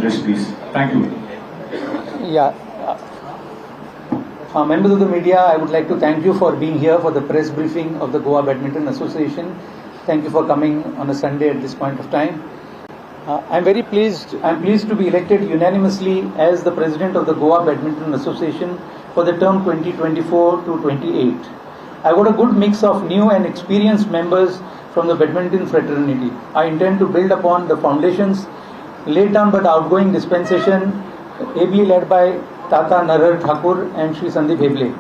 address, please. Thank you. Yeah. Members of the media, I would like to thank you for being here for the press briefing of the Goa Badminton Association. Thank you for coming on a Sunday at this point of time. I'm pleased to be elected unanimously as the President of the Goa Badminton Association for the term 2024 to 28. I got a good mix of new and experienced members from the badminton fraternity. I intend to build upon the foundations laid down by the outgoing dispensation, ably led by Tata Narar Thakur and Sri Sandeep Heble.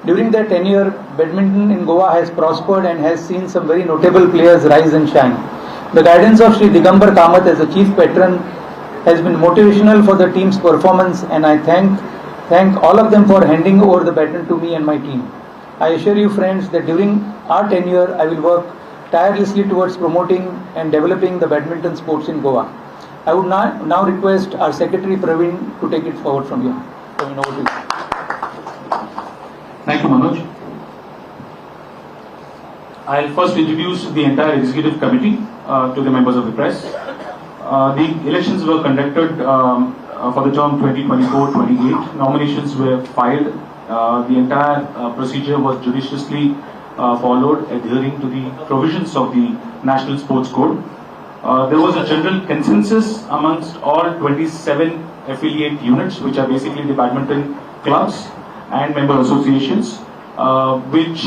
During their tenure, badminton in Goa has prospered and has seen some very notable players rise and shine. The guidance of Sri Digambar Kamath as the Chief Patron has been motivational for the team's performance, and I thank all of them for handing over the baton to me and my team. I assure you, friends, that during our tenure, I will work tirelessly towards promoting and developing the badminton sports in Goa. I would now request our Secretary Praveen to take it forward from here. Praveen, over to you. Thank you, Manoj. I'll first introduce the entire executive committee to the members of the press. The elections were conducted for the term 2024-28. Nominations were filed. The entire procedure was judiciously followed, adhering to the provisions of the National Sports Code. There was a general consensus amongst all 27 affiliate units, which are basically the badminton clubs and member associations, which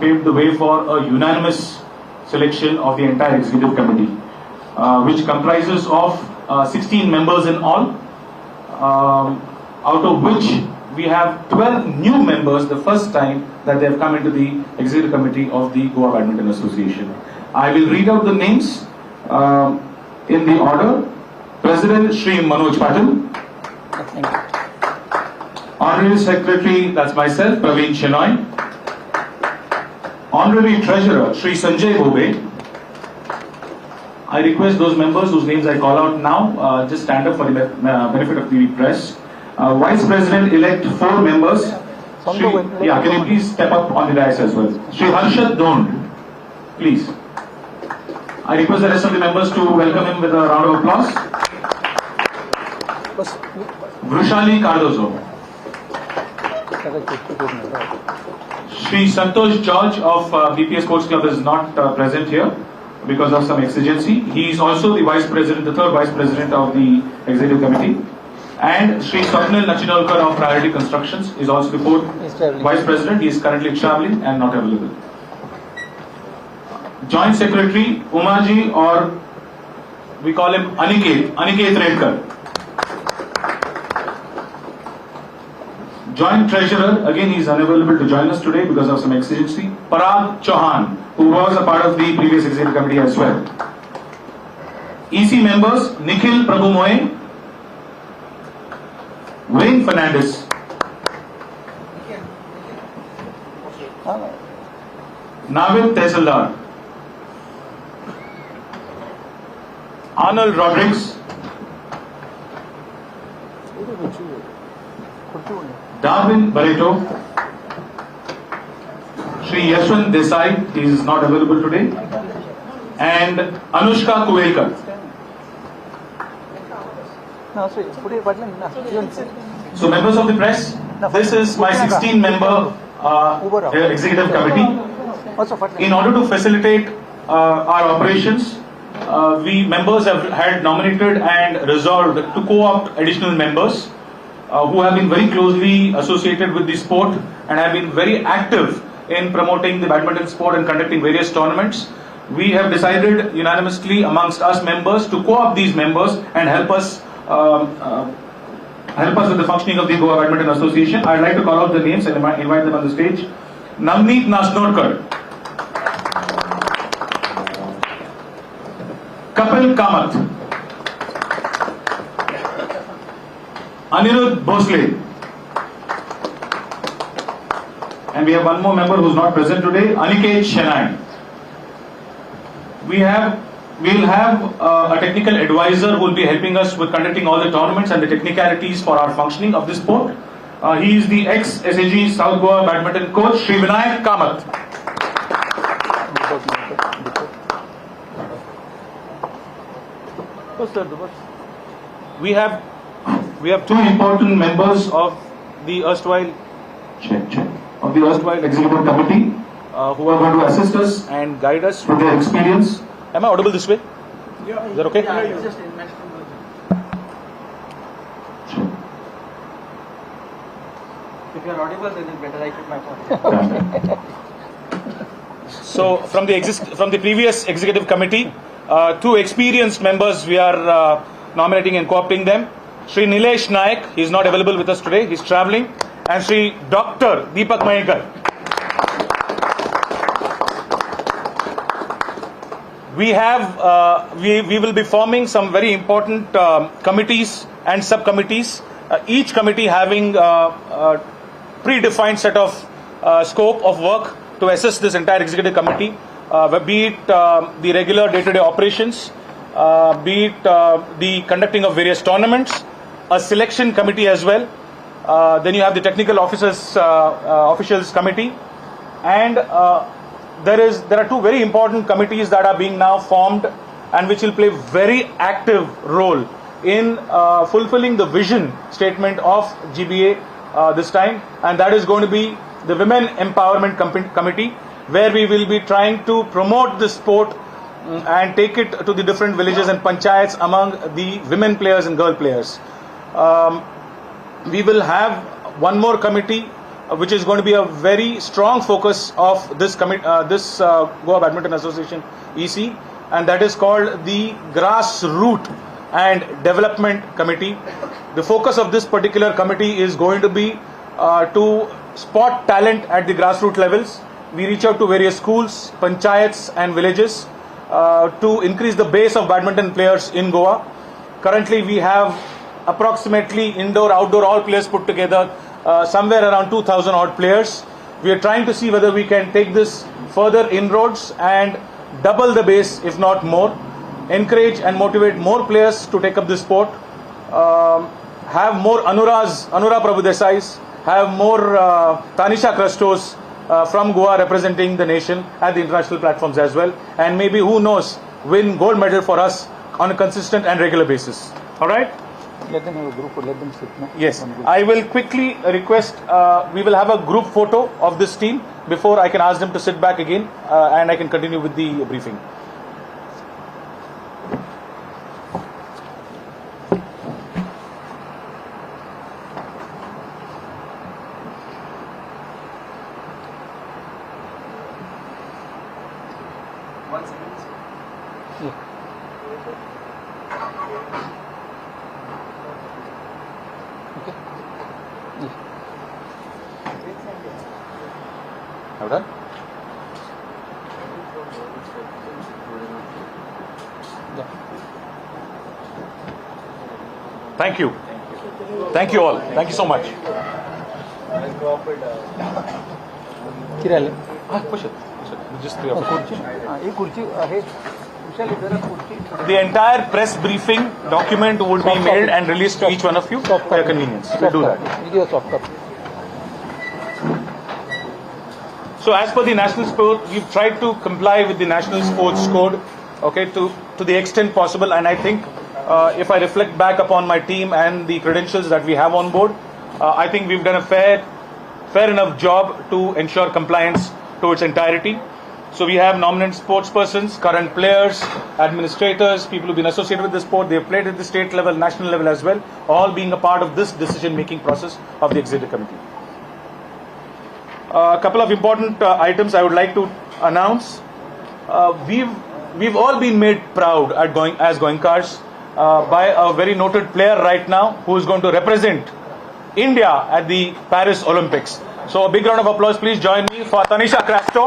paved the way for a unanimous selection of the entire executive committee, which comprises of 16 members in all, out of which we have 12 new members the first time that they have come into the executive committee of the Goa Badminton Association. I will read out the names in the order. President Shri Manoj Patil. Honorary Secretary, that's myself, Praveen Shenoy. Honorary Treasurer, Shri Sanjay Bhobe. I request those members whose names I call out now, just stand up for the benefit of the press. Vice President-elect, 4 members. Can you please step up on the dais as well? Shri Harshad Dhond, please. I request the rest of the members to welcome him with a round of applause. Vrushali Cardozo. Shri Santosh George of BPS Sports Club is not present here because of some exigency. He is also the Vice President, the 3rd Vice President of the Executive Committee. And Shri Swapnil Nachinolkar of Priority Constructions is also the 4th Vice President. He is currently travelling and not available. Joint Secretary Umaji, or we call him Aniket Redkar. Joint Treasurer, again he is unavailable to join us today because of some exigency. Parag Chauhan, who was a part of the previous executive committee as well. EC members Nikhil Prabhu Moe, Wayne Fernandez, Navid Tehsildar, Arnold Rodriguez, Darwin Barreto, Shri Yashwant Desai, he is not available today, and Anushka Kuvelkar. So members of the press, this is my 16-member executive committee. In order to facilitate our operations, we members had nominated and resolved to co-opt additional members who have been very closely associated with the sport and have been very active in promoting the badminton sport and conducting various tournaments. We have decided unanimously amongst us members to co-opt these members and help us with the functioning of the Goa Badminton Association. I'd like to call out the names and invite them on the stage. Navneet Nasnodkar, Kapil Kamath, Anirudh Bhosle, and we have one more member who's not present today, Aniket Shenoy. We'll have a technical advisor who will be helping us with conducting all the tournaments and the technicalities for our functioning of this sport. He is the ex-SAG South Goa badminton coach, Shri Vinayak Kamath. we have two important members of the erstwhile of the erstwhile executive committee who who are going to assist us and guide us. with their experience. Am I audible this way? Yeah. Is that okay? Yeah, it's just investment. If you're audible, then it's better. I keep my phone. So from the previous executive committee, two experienced members we are nominating and co-opting them. Shri Nilesh Naik, he is not available with us today, he is travelling, and Shri Dr. Deepak Mahekar. We will be forming some very important committees and subcommittees, each committee having a predefined set of scope of work to assist this entire executive committee, be it the regular day-to-day operations, be it the conducting of various tournaments, a selection committee as well. Then you have the technical officials committee, and there are two very important committees that are being now formed and which will play very active role in fulfilling the vision statement of GBA this time, and that is going to be the Women Empowerment Committee, where we will be trying to promote this sport and take it to the different villages and panchayats among the women players and girl players. We will have one more committee which is going to be a very strong focus of this Goa Badminton Association EC, and that is called the Grassroot and Development Committee. The focus of this particular committee is going to be to spot talent at the grassroots levels. We reach out to various schools, panchayats and villages to increase the base of badminton players in Goa. Currently we have approximately indoor, outdoor, all players put together, somewhere around 2,000 odd players. We are trying to see whether we can take this further inroads and double the base, if not more. Encourage and motivate more players to take up this sport. Have more Anura Prabhudesais, have more Tanisha Krastos from Goa representing the nation at the international platforms as well, and maybe, who knows, win gold medal for us on a consistent and regular basis. All right? Let them have a group, or let them sit. No? Yes, I will quickly request, we will have a group photo of this team before I can ask them to sit back again and I can continue with the briefing. Have done? Thank you. Thank you all. Thank you so much. Push it. Just three of us. The entire press briefing document would be mailed and released to each one of you for your convenience. We'll do that. So as per the national sport, we've tried to comply with the national sports code, okay, to the extent possible. And I think if I reflect back upon my team and the credentials that we have on board, I think we've done a fair enough job to ensure compliance to its entirety. So we have nominate sports persons, current players, administrators, people who've been associated with the sport. They've played at the state level, national level as well, all being a part of this decision-making process of the executive committee. A couple of important items I would like to announce. We've all been made proud at as Goenkars by a very noted player right now who is going to represent India at the Paris Olympics. So a big round of applause, please join me for Tanisha Krasto.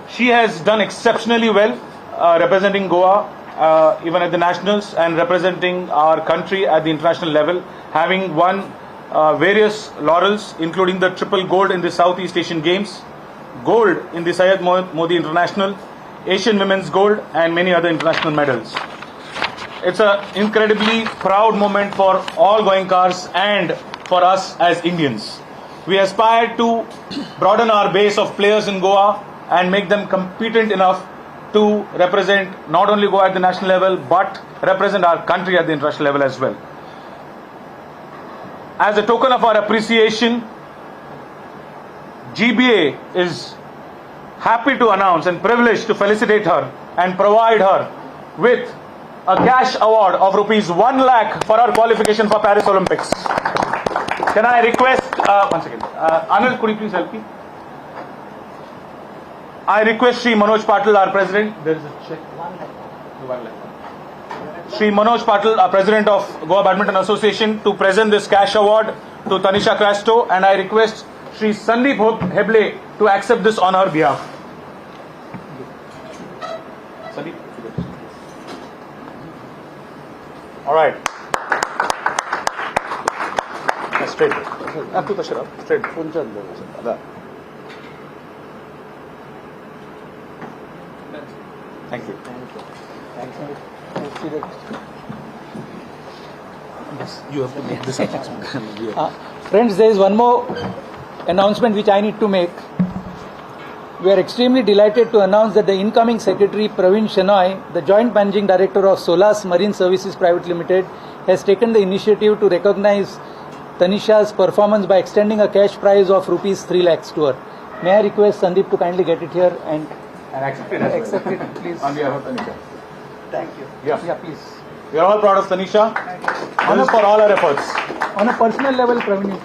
She has done exceptionally well representing Goa even at the nationals and representing our country at the international level, having won various laurels, including the triple gold in the Southeast Asian Games, gold in the Syed Modi International, Asian Women's Gold, and many other international medals. It's an incredibly proud moment for all Goenkars and for us as Indians. We aspire to broaden our base of players in Goa and make them competent enough to represent not only Goa at the national level, but represent our country at the international level as well. As a token of our appreciation, GBA is happy to announce and privileged to felicitate her and provide her with a cash award of rupees 1 lakh for her qualification for Paris Olympics. Can I request, one second, Anil, could you please help me? I request Shri Manoj Patil, our president. There is a check. 1 lakh. Shri Manoj Patil, our president of Goa Badminton Association, to present this cash award to Tanisha Crasto, and I request Shri Sandeep Heble to accept this on her behalf. Sandeep. All right. Straight. Straight. Thank you. You have to make this announcement. Friends, there is one more announcement which I need to make. We are extremely delighted to announce that the incoming Secretary Praveen Shenoy, the Joint Managing Director of Solas Marine Services Private Limited, has taken the initiative to recognize Tanisha's performance by extending a cash prize of rupees 3 lakhs to her. May I request Sandeep to kindly get it here and accept it, please. On behalf of Tanisha. Thank you. Yeah, please. We are all proud of Tanisha. Honor for all her efforts. On a personal level, Praveen.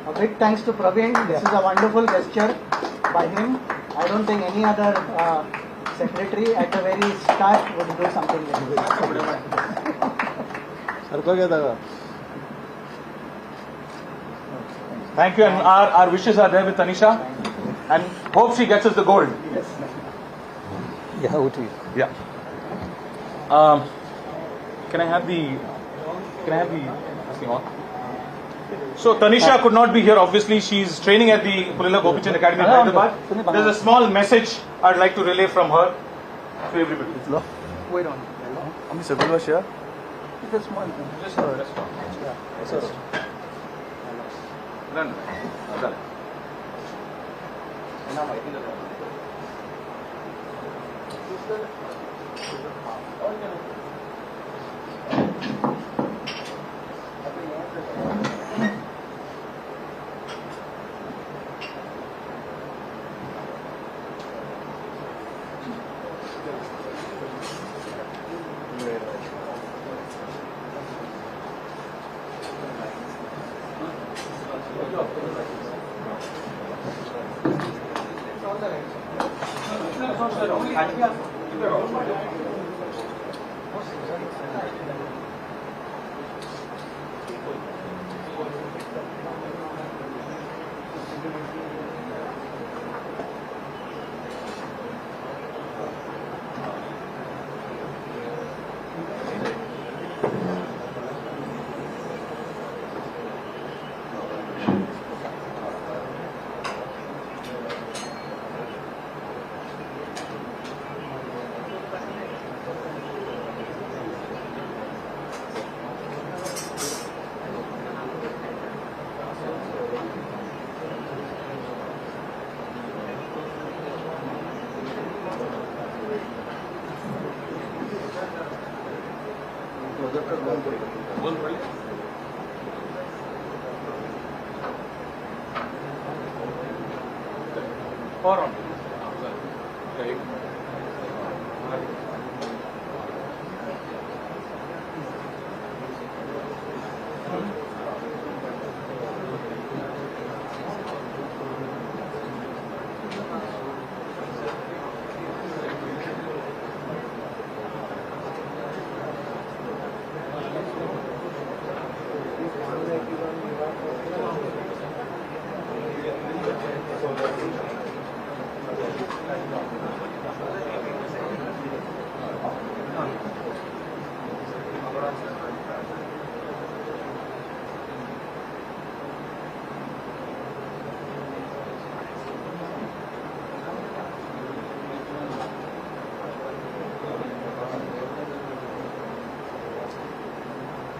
A big thanks to Praveen. This is a wonderful gesture by him. I don't think any other secretary at the very start would do something like this. Thank you, and our wishes are there with Tanisha, and hope she gets us the gold. Yes. Yeah, OT. Yeah. Can I have the thing on? So Tanisha could not be here. Obviously, she's training at the Pulila Gopichand Academy in Hyderabad. There's a small message I'd like to relay from her to everybody. Wait on. It's a small thing. Just Run. Done.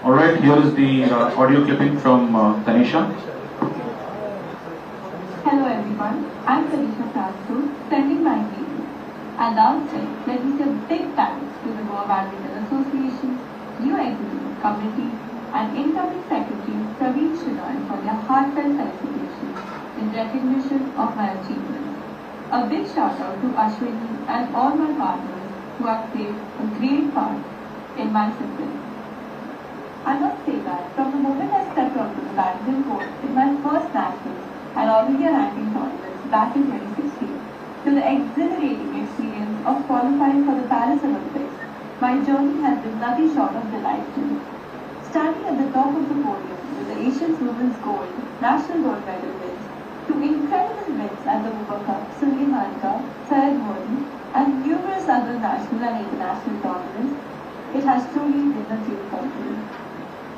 Alright, here is the audio clipping from Tanisha. Hello everyone, I'm Tanisha Crasto, sending my greetings. At the outset, let me say a big thanks to the Goa Badminton Association, new executive committee, and incoming secretary Praveen Shinoy for their heartfelt felicitations in recognition of my achievements. A big shout out to Ashwini and all my partners who have played a great part in my success. I must say that from the moment I stepped onto the badminton court in my first nationals and all India ranking tournaments back in 2016, to the exhilarating experience of qualifying for the Paris Olympics, my journey has been nothing short of delightful. Standing at the top of the podium with the Asian Women's Gold, National Gold Medal wins, to incredible wins at the World Cup, Suryamanka, Syed Modi, and numerous other national and international tournaments, it has truly been a dream come true.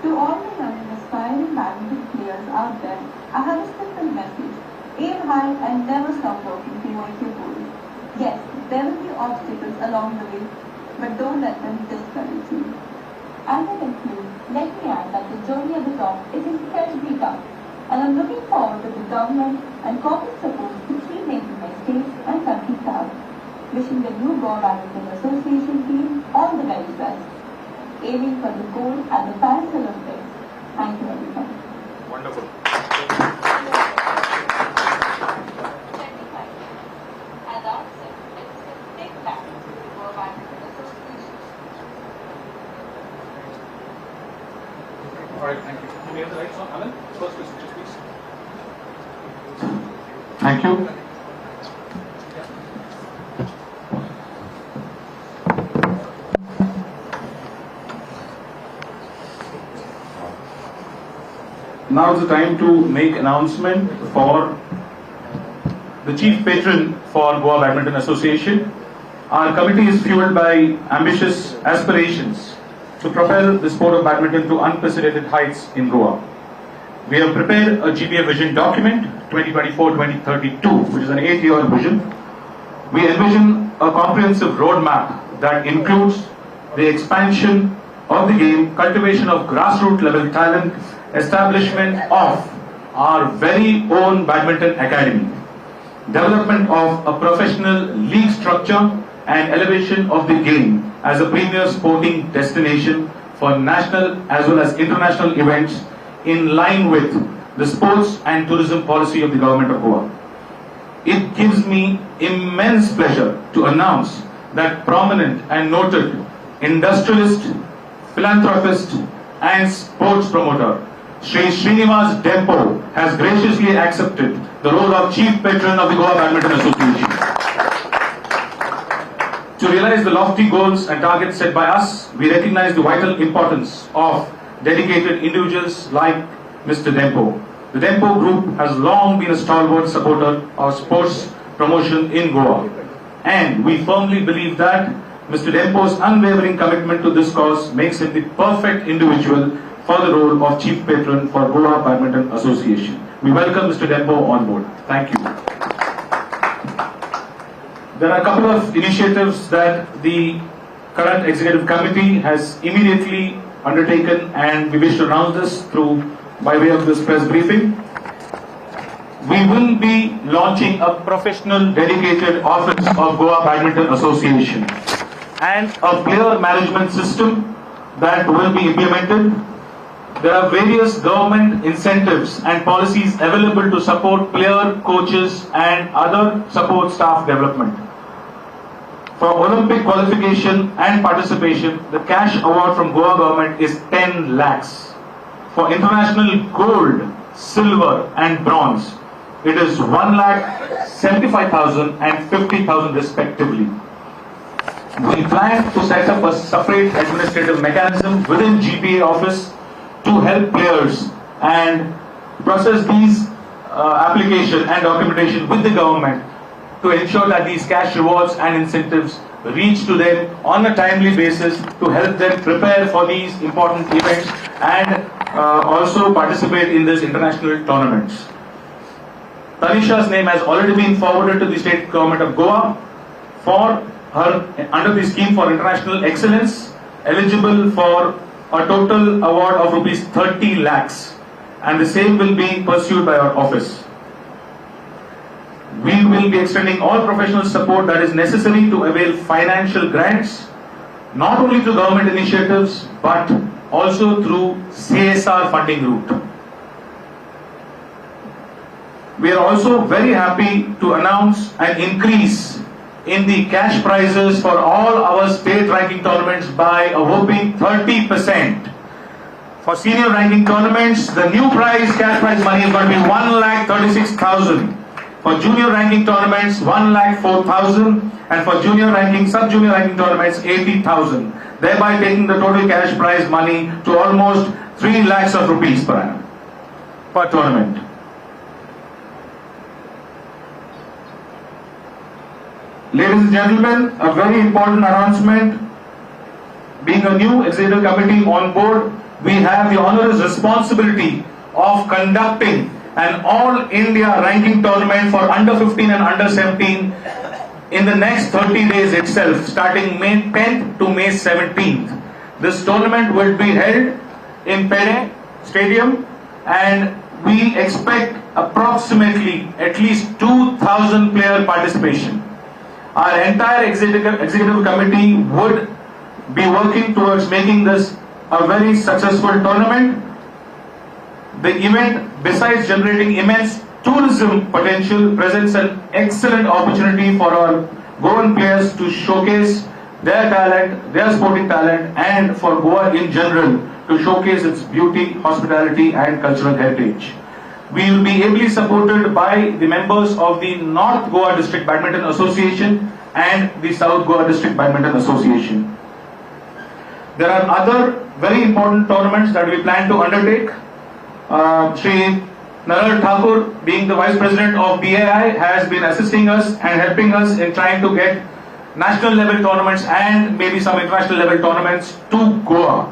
To all the young and aspiring badminton players out there, I have a simple message. Aim high and never stop working towards your goal. Yes, there will be obstacles along the way, but don't let them discourage you. As I conclude, let me add that the journey at the top is incredibly tough, and I'm looking forward to the government and corporate support to keep making my state and country proud. Wishing the new Goa Badminton Association team all the very best, aiming for the gold at the Paris Olympics. Thank you everyone. Wonderful. All right, thank you. Do we have the lights on? Alan, first question, please. Thank you. Now is the time to make announcement for the chief patron for Goa Badminton Association. Our committee is fueled by ambitious aspirations to propel the sport of badminton to unprecedented heights in Goa. We have prepared a GBA vision document 2024-2032, which is an 8-year vision. We envision a comprehensive roadmap that includes the expansion of the game, cultivation of grassroots level talent, establishment of our very own badminton academy, development of a professional league structure, and elevation of the game as a premier sporting destination for national as well as international events in line with the sports and tourism policy of the government of Goa. It gives me immense pleasure to announce that prominent and noted industrialist, philanthropist and sports promoter Sri Srinivas Dempo has graciously accepted the role of chief patron of the Goa Badminton Association. To realize the lofty goals and targets set by us, we recognize the vital importance of dedicated individuals like Mr. Dempo. The Dempo Group has long been a stalwart supporter of sports promotion in Goa, and we firmly believe that Mr. Dempo's unwavering commitment to this cause makes him the perfect individual for the role of chief patron for Goa Badminton Association. We welcome Mr. Dempo on board. Thank you. There are a couple of initiatives that the current executive committee has immediately undertaken, and we wish to announce this by way of this press briefing. We will be launching a professional dedicated office of Goa Badminton Association and a player management system that will be implemented. There are various government incentives and policies available to support player, coaches and other support staff development. For Olympic qualification and participation, the cash award from Goa government is 10 lakhs. For international gold, silver and bronze, it is 1,75,000 and 50,000 respectively. We plan to set up a separate administrative mechanism within GPA office to help players and process these application and documentation with the government to ensure that these cash rewards and incentives reach to them on a timely basis to help them prepare for these important events and also participate in these international tournaments. Tanisha's name has already been forwarded to the state government of Goa for her under the scheme for international excellence, eligible for a total award of rupees 30 lakhs, and the same will be pursued by our office. We will be extending all professional support that is necessary to avail financial grants, not only through government initiatives, but also through CSR funding route. We are also very happy to announce an increase in the cash prizes for all our state ranking tournaments by a whopping 30%. For senior ranking tournaments, the new cash prize money is going to be 1,36,000. For junior ranking tournaments, 1,04,000, and for junior ranking, sub-junior ranking tournaments, 80,000, thereby taking the total cash prize money to almost 3 lakhs of rupees per annum per tournament. Ladies and gentlemen, a very important announcement. Being a new executive committee on board, we have the onerous responsibility of conducting an all-India ranking tournament for under 15 and under 17 in the next 30 days itself, starting May 10th to May 17th. This tournament will be held in Pune Stadium, and we expect approximately at least 2,000 player participation. Our entire executive committee would be working towards making this a very successful tournament. The event, besides generating immense tourism potential, presents an excellent opportunity for our Goan players to showcase their talent, their sporting talent, and for Goa in general to showcase its beauty, hospitality, and cultural heritage. We will be ably supported by the members of the North Goa District Badminton Association and the South Goa District Badminton Association. There are other very important tournaments that we plan to undertake. Shri Naral Thakur, being the Vice President of BAI, has been assisting us and helping us in trying to get national level tournaments and maybe some international level tournaments to Goa.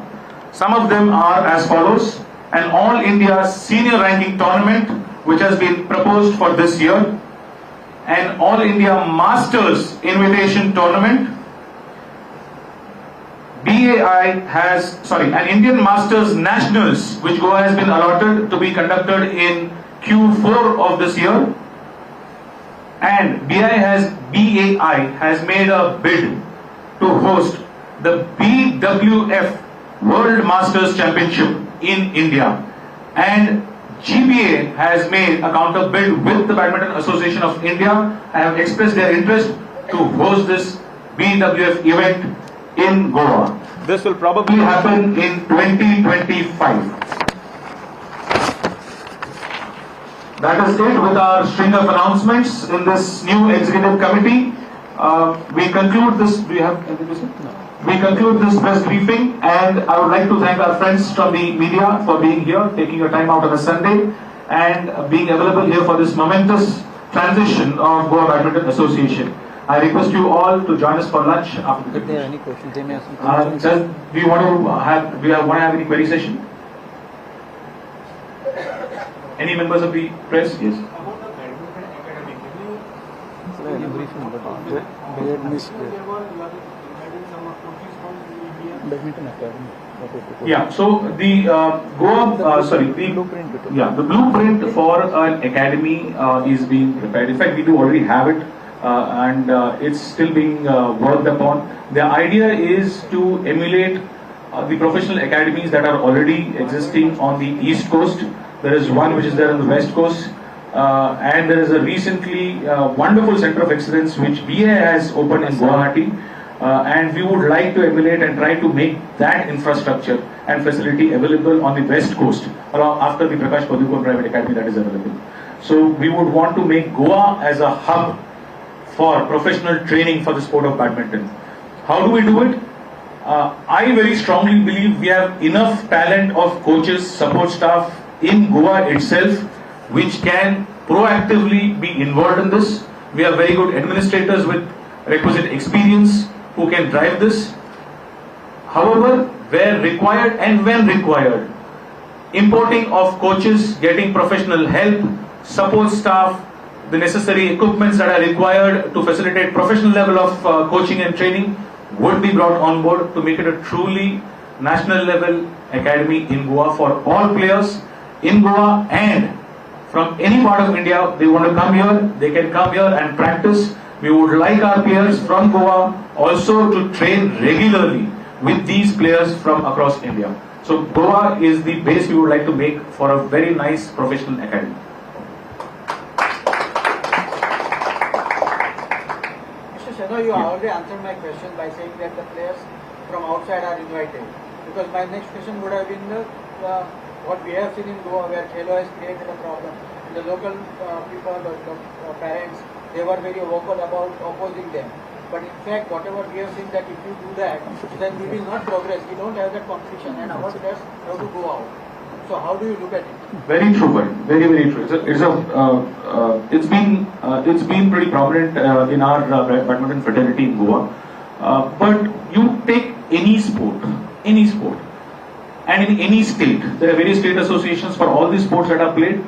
Some of them are as follows: an All India Senior Ranking Tournament, which has been proposed for this year, an All India Masters Invitation Tournament, an Indian Masters Nationals, which Goa has been allotted to be conducted in Q4 of this year, and BAI has made a bid to host the BWF World Masters Championship in India, and GBA has made a counter bid with the Badminton Association of India and have expressed their interest to host this BWF event in Goa. This will probably happen in 2025. That is it with our string of announcements in this new executive committee. We conclude this. Do you have anything to say? No. We conclude this press briefing, and I would like to thank our friends from the media for being here, taking your time out on a Sunday, and being available here for this momentous transition of Goa Badminton Association. I request you all to join us for lunch after the. If there are any questions, they may ask some questions. Do you want to have any query session? Any members of the press? Yes. About the Badminton Academy, can you Explain a briefing about there They had missed was some coaches from India. Badminton Academy. Yeah. So the the blueprint for an academy is being prepared. In fact, we do already have it, and it's still being worked upon. The idea is to emulate the professional academies that are already existing on the East Coast. There is one which is there on the West Coast, and there is a recently wonderful center of excellence which BA has opened in Guwahati, and we would like to emulate and try to make that infrastructure and facility available on the West Coast after the Prakash Padukone Private Academy that is available. So we would want to make Goa as a hub for professional training for the sport of badminton. How do we do it? I very strongly believe we have enough talent of coaches, support staff in Goa itself, which can proactively be involved in this. We have very good administrators with requisite experience who can drive this. However, where required and when required, importing of coaches, getting professional help, support staff, the necessary equipments that are required to facilitate professional level of coaching and training would be brought on board to make it a truly national level academy in Goa for all players in Goa and from any part of India, they want to come here, they can come here and practice. We would like our players from Goa also to train regularly with these players from across India. So Goa is the base we would like to make for a very nice professional academy. Mr. Shano, you already answered my question by saying that the players from outside are invited. Because my next question would have been what we have seen in Goa, where Khelo has created a problem. The local people, the parents, they were very vocal about opposing them. But in fact, whatever we have seen that if you do that, then we will not progress. We don't have that competition, and our players have to go out. So how do you look at it? Very true, buddy. Very, very true. It's been pretty prominent in our badminton fraternity in Goa. But you take any sport, and in any state, there are various state associations for all these sports that are played.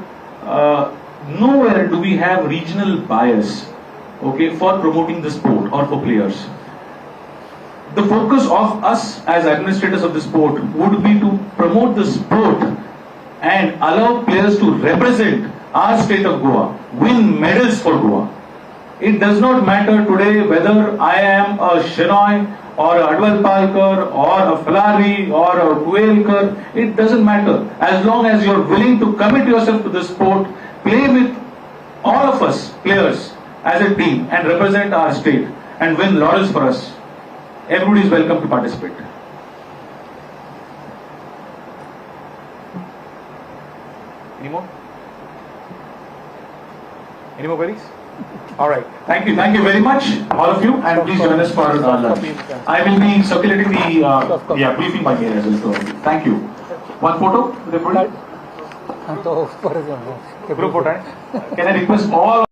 Nowhere do we have regional bias, okay, for promoting the sport or for players. The focus of us as administrators of the sport would be to promote the sport and allow players to represent our state of Goa, win medals for Goa. It does not matter today whether I am a Shenoy or a Adwal Palkar or a Falari or a Kuelkar. It doesn't matter. As long as you're willing to commit yourself to the sport, play with all of us players as a team and represent our state and win laurels for us, everybody is welcome to participate. Any more? Any more queries? All right. Thank you very much, all of you, and please join us for lunch. I will be circulating the briefing by mail as well. So, thank you. One photo with everybody. तो Group photo. Can I request all